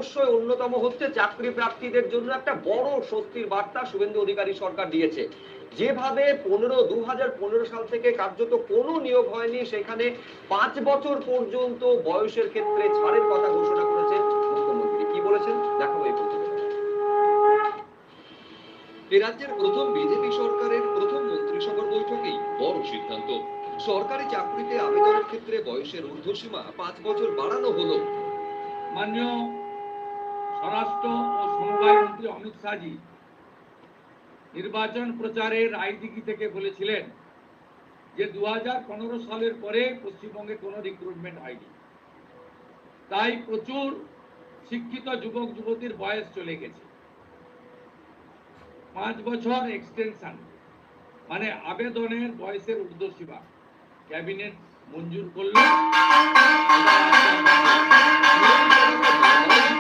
অবশ্যই অন্যতম হচ্ছে চাকরি প্রার্থীদের জন্য একটা বড় স্বস্তির বার্তা শুভেন্দু অধিকারী সরকার দিয়েছে। যেভাবে 2015 সাল থেকে কার্যত কোনো নিয়োগ হয়নি, সেখানে 5 বছর পর্যন্ত বয়সের ক্ষেত্রে ছাড়ের কথা ঘোষণা করেছেন মুখ্যমন্ত্রী। কি বলেছেন দেখাবো এই প্রতিবেদনে। এ রাজ্যের প্রথম বিজেপি সরকারের প্রথম মন্ত্রিসভার বৈঠকেই বড় সিদ্ধান্ত। সরকারি চাকরিতে আবেদনের ক্ষেত্রে বয়সের ঊর্ধ্বসীমা 5 বছর বাড়ানো হলো। মাননীয় স্বরাষ্ট্র ও সমবায় মন্ত্রী অমিত শাহজি নির্বাচন প্রচারের রায়দিঘি থেকে বলেছিলেন যে 2015 সালের পরে পশ্চিমবঙ্গে কোনো রিক্রুটমেন্ট হয়নি, তাই প্রচুর শিক্ষিত যুবক যুবতীর বয়স চলে গেছে। 5 বছর এক্সটেনশন মানে আবেদনের বয়সের ঊর্ধ্বসীমা ক্যাবিনেট মঞ্জুর করলো।